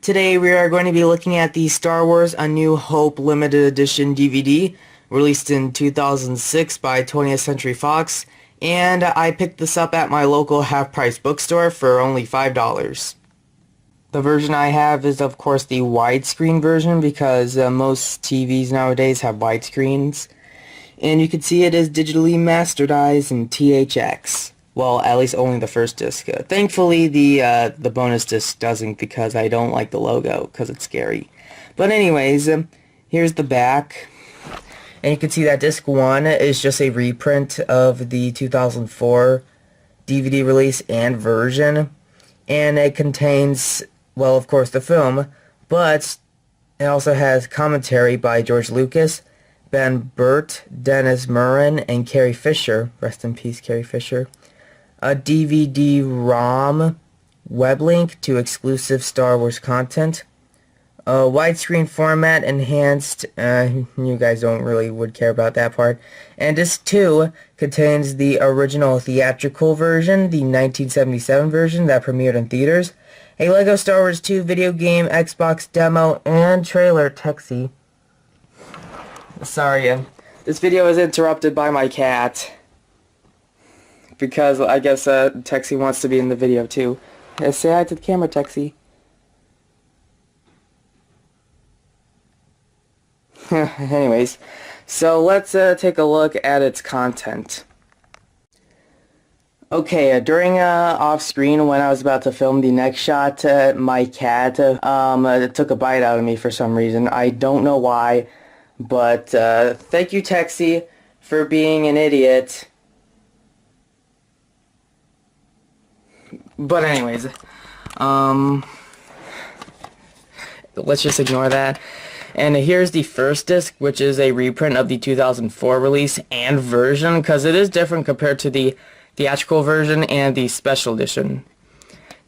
Today we are going to be looking at the Star Wars A New Hope Limited Edition DVD, released in 2006 by 20th Century Fox, and I picked this up at my local half-price bookstore for only $5. The version I have is of course the widescreen version because most TVs nowadays have widescreens, and you can see it is digitally masterized in THX. Well, at least only the first disc. Thankfully, the bonus disc doesn't because I don't like the logo because it's scary. But anyways, here's the back. And you can see that disc 1 is just a reprint of the 2004 DVD release and version. And it contains, well, of course, the film, but it also has commentary by George Lucas, Ben Burt, Dennis Muren, and Carrie Fisher. Rest in peace, Carrie Fisher. A DVD-ROM web link to exclusive Star Wars content, a widescreen format enhanced, you guys would care about that part, and disc 2 contains the original theatrical version, the 1977 version that premiered in theaters, a LEGO Star Wars 2 video game, Xbox demo, and trailer. Texie. Sorry, this video is interrupted by my cat. Because I guess Texie wants to be in the video too. Say hi to the camera, Texie. Anyways, so let's take a look at its content. Okay, during off-screen when I was about to film the next shot, my cat took a bite out of me for some reason. I don't know why, but thank you, Texie, for being an idiot. But anyways, let's just ignore that. And here's the first disc, which is a reprint of the 2004 release and version, because it is different compared to the theatrical version and the special edition.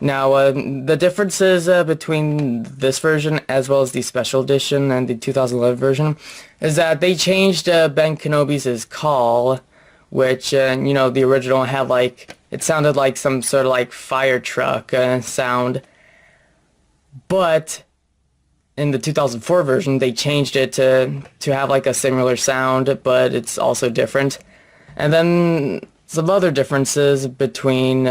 Now, the differences between this version as well as the special edition and the 2011 version is that they changed Ben Kenobi's call, which, the original had, it sounded like some sort of, fire truck sound. But in the 2004 version, they changed it to have, a similar sound, but it's also different. And then some other differences between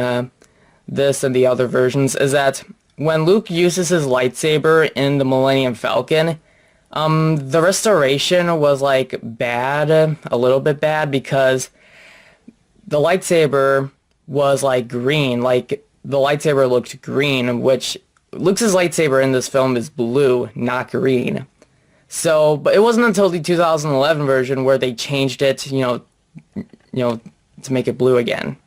this and the other versions is that when Luke uses his lightsaber in the Millennium Falcon, the restoration was, bad, a little bit bad, because the lightsaber was green, the lightsaber looked green, which Luke's lightsaber in this film is blue, not green. So, but it wasn't until the 2011 version where they changed it, to make it blue again.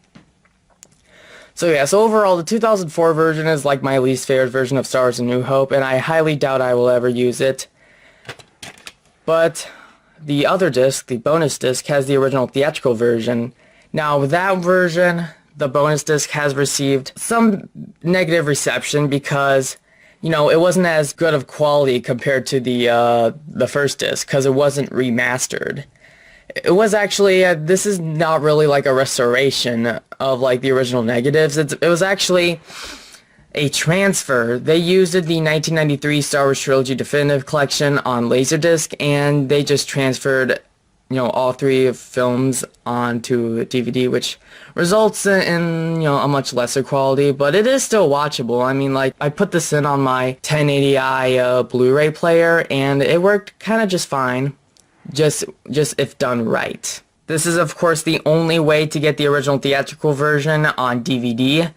So yeah, so overall the 2004 version is my least favorite version of Star Wars A New Hope, and I highly doubt I will ever use it. But the other disc, the bonus disc, has the original theatrical version. Now, that version, the bonus disc, has received some negative reception because, it wasn't as good of quality compared to the first disc because it wasn't remastered. It was actually, this is not really a restoration of the original negatives. It was actually a transfer. They used the 1993 Star Wars Trilogy Definitive Collection on Laserdisc, and they just transferred all three films onto DVD, which results in, a much lesser quality, but it is still watchable. I mean, I put this in on my 1080i Blu-ray player, and it worked kind of just fine, just if done right. This is, of course, the only way to get the original theatrical version on DVD.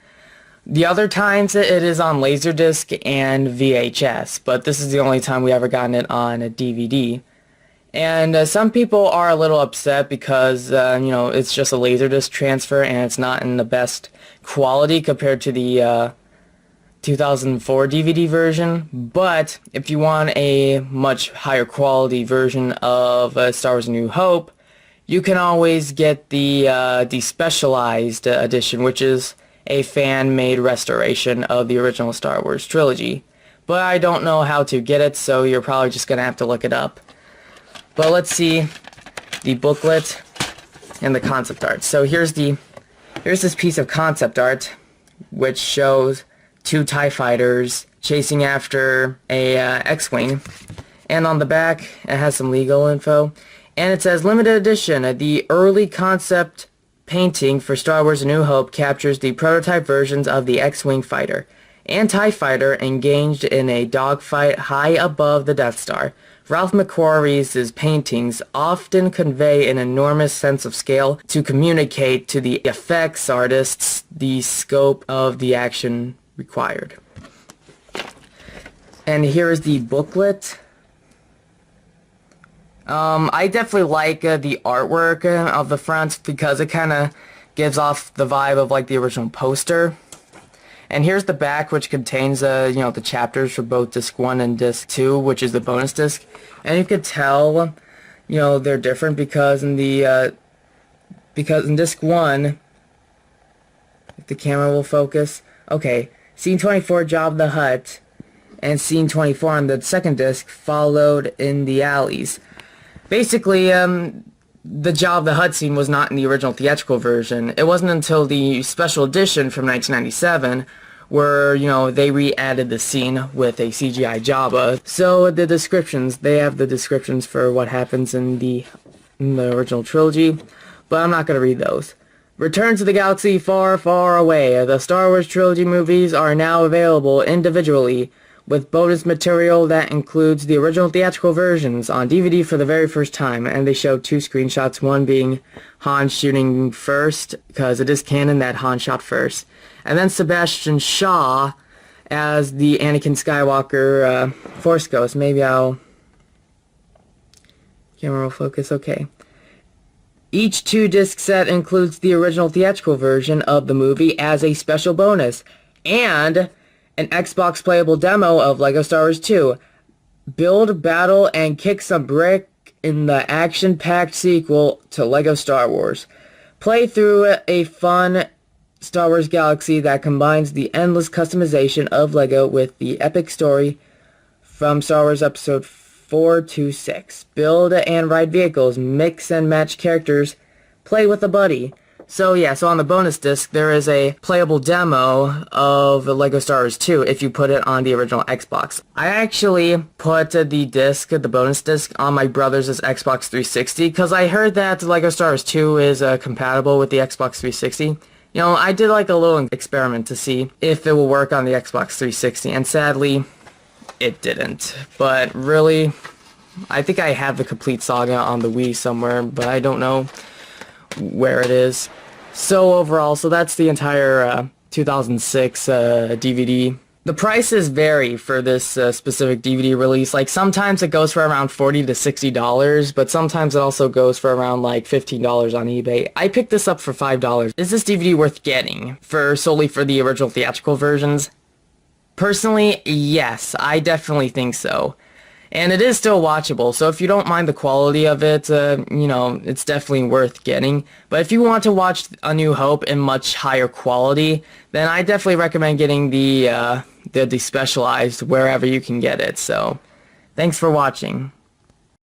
The other times it is on Laserdisc and VHS, but this is the only time we ever gotten it on a DVD. And some people are a little upset because, it's just a Laserdisc transfer and it's not in the best quality compared to the 2004 DVD version. But if you want a much higher quality version of Star Wars A New Hope, you can always get the Despecialized Edition, which is a fan-made restoration of the original Star Wars trilogy. But I don't know how to get it, so you're probably just going to have to look it up. But let's see the booklet and the concept art. So here's this piece of concept art, which shows two TIE fighters chasing after a X-Wing. And on the back, it has some legal info. And it says, limited edition, the early concept painting for Star Wars A New Hope captures the prototype versions of the X-Wing fighter and TIE fighter engaged in a dogfight high above the Death Star. Ralph McQuarrie's paintings often convey an enormous sense of scale to communicate to the effects artists the scope of the action required. And here is the booklet. I definitely like the artwork of the front because it kind of gives off the vibe of like the original poster. And here's the back, which contains the chapters for both disc 1 and disc 2, which is the bonus disc. And you could tell, they're different because in the because in disc 1, if the camera will focus, okay, scene 24, Jabba the Hutt, and scene 24 on the second disc followed in the alleys. Basically, the Jabba the Hutt scene was not in the original theatrical version. It wasn't until the special edition from 1997 where, they re-added the scene with a CGI Jabba. So the descriptions, they have the descriptions for what happens in the original trilogy, but I'm not going to read those. Return to the galaxy far, far away. The Star Wars trilogy movies are now available individually, with bonus material that includes the original theatrical versions on DVD for the very first time. And they show 2 screenshots, one being Han shooting first, because it is canon that Han shot first, and then Sebastian Shaw as the Anakin Skywalker Force Ghost. Maybe camera will focus, okay. Each 2-disc set includes the original theatrical version of the movie as a special bonus, and an Xbox playable demo of LEGO Star Wars 2. Build, battle, and kick some brick in the action-packed sequel to LEGO Star Wars. Play through a fun Star Wars galaxy that combines the endless customization of LEGO with the epic story from Star Wars Episode 4 to 6. Build and ride vehicles, mix and match characters, play with a buddy. So yeah, so on the bonus disc, there is a playable demo of LEGO Star Wars 2 if you put it on the original Xbox. I actually put the bonus disc, on my brother's Xbox 360 because I heard that LEGO Star Wars 2 is compatible with the Xbox 360. I did like a little experiment to see if it will work on the Xbox 360, and sadly, it didn't. But really, I think I have the complete saga on the Wii somewhere, but I don't know where it is. So overall, that's the entire 2006 DVD. The prices vary for this specific DVD release. Like sometimes it goes for around $40 to $60, but sometimes it also goes for around like $15 on eBay. I picked this up for $5. Is this DVD worth getting solely for the original theatrical versions? Personally, yes, I definitely think so. And it is still watchable, so if you don't mind the quality of it, it's definitely worth getting. But if you want to watch A New Hope in much higher quality, then I definitely recommend getting the Despecialized wherever you can get it. So, thanks for watching.